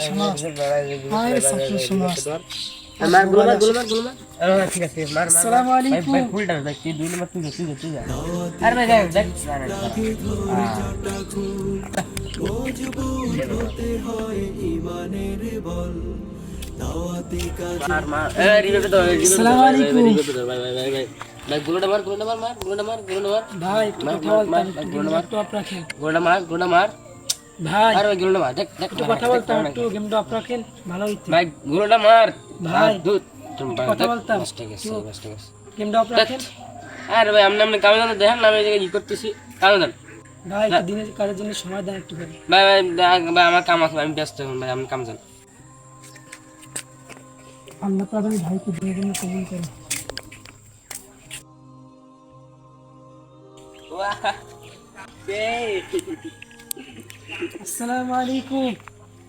সমাজ হাই ছাত্র সমাজ মার গুলো মার ঠিক আছে মার মার আসসালামু ভাই আলাইকুম ভাই ফুলটা দেখ তুই 2 নম্বর তুই যা আরে ভাই দেখ দেখ মার মার এ রিবে তো আসসালামু আলাইকুম ভাই ভাই ভাই ভাই ভাই গুলোটা মার ভাই একটু কথা বলতাম একটু গেমটা একটু অফ রাখেন গুলোটা মার ভাই আরে ভাই গুলোটা মার দেখ দেখ একটু কথা বলতাম একটু গেমটা অফ রাখেন ভালো হইতো ভাই গুলোটা মার ভাই দুধ তুমি কথা বলতাম ঠিক আছে গেমটা অফ রাখেন আরে ভাই আমনে কামে জানো দেখেন না আমি এই জায়গায় কি করতেছি কামে জান ভাই একটু দিনের কাজের জন্য সময় দেন একটু করে ভাই ভাই ভাই আমার কাম আছে আমি ব্যস্ত এখন ভাই আমি কাম জান আল্লাহ তাআলা আমি ভাইকে দিনের জন্য কবুল করেন ওয়াহ এই আসসালামু আলাইকুম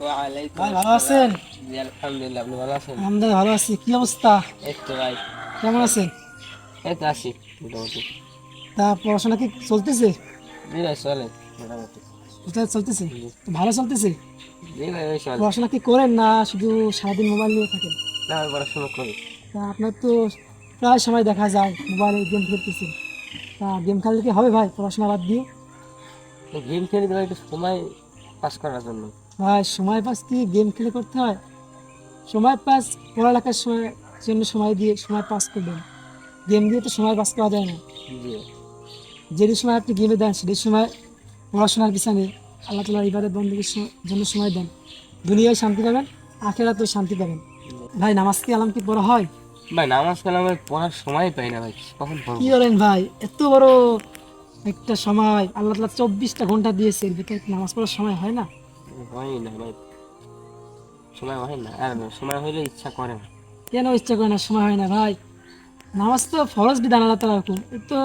ওয়া আলাইকুম ভাই ভালো আছেন জি আলহামদুলিল্লাহ আপনি ভালো আছেন আলহামদুলিল্লাহ ভালো আছি কি অবস্থা এই তো ভাই কেমন আছেন এই তো আছি মোটামুটি তা পড়াশোনা কি চলতেছে জি ভাই চলে মোটামুটি কোথায় চলতেছে তো ভালো চলতেছে জি ভাই ওই চলে পড়াশোনা কি করেন না শুধু সারাদিন মোবাইল নিয়ে থাকেন না আমি পড়াশোনা করি তা আপনার তো প্রায় সময় দেখা যায় মোবাইলে গেম খেলতেছে তা গেম খেললে কি হবে ভাই পড়াশোনা বাদ দিয়ে গেম খেলি তো একটু সময় পাস করার জন্য ভাই সময় পাস কি গেম খেলে করতে হয় সময় পাস পড়ালেখার জন্য সময় দিয়ে সময় পাস করবেন গেম দিয়ে তো সময় পাস করা যায় না জি যেটি সময় আপনি গেমে দেন সেটি সময় পড়াশোনার পিছনে আল্লাহ তাআলার ইবাদত বন্দেগীর জন্য সময় দেন দুনিয়ায় শান্তি পাবেন আখিরাতেও শান্তি পাবেন ভাই নামাজ কি আলাম কি পড়া হয় ভাই নামাজ কালামের পড়ার সময় পাই না ভাই কখন পড়বো কি বলেন ভাই এত বড় একটা সময় আল্লাহ তাআলা 24টা ঘন্টা দিয়েছে এর ভিতরে নামাজ পড়ার সময় হয় না হয় না ভাই সময় হয় না আর সময় হইলে ইচ্ছা করে না কেন ইচ্ছা করে না সময় হয় না ভাই নামাজ তো ফরজ বিধান আল্লাহ তাআলার হুকুম এর তো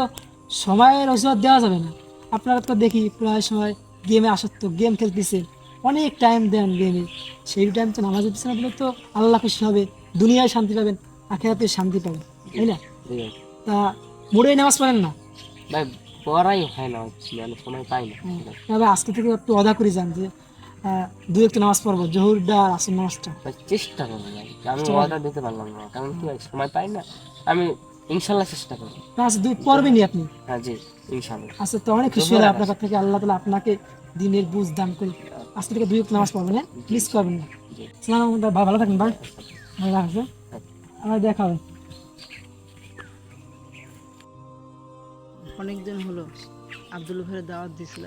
সময়ের অজুহাত দেওয়া যাবে না আপনারা তো দেখি প্রায় সময় গেমে আসক্ত গেম খেলতেছে অনেক টাইম দেন গেমে সেই টাইম তো নামাজের পিছনে দিলে তো আল্লাহ খুশি হবে দুনিয়ায় শান্তি পাবেন আখিরাতে শান্তি পাবেন তাই না জি ভাই তা মুড়ে নামাজ পড়েন না ভাই পড়াই হয় না হচ্ছে মানে সময় পাই না তবে আজকে থেকে একটু অদা করে যান যে দুই একটু নামাজ পড়বো জহুরটা আর আসর নামাজটা ভাই চেষ্টা করবো ভাই আমি অর্ডার দিতে পারলাম না কারণ কি ভাই সময় পাই না আমি ইনশাল্লাহ চেষ্টা করবো নামাজ দুই পড়বেনই আপনি হ্যাঁ জি ইনশাল্লাহ আচ্ছা তো অনেক খুশি হলাম আপনার কাছ থেকে আল্লাহ তাআলা আপনাকে দিনের বুঝ দান করে আজকে থেকে দুই একটু নামাজ পড়বেন হ্যাঁ মিস করবেন না সালাম ভাই ভালো থাকবেন ভাই ভালো লাগছে আমার দেখা হবে অনেকদিন হলো আব্দুল ভাইয়ের দাওয়াত দিয়েছিলাম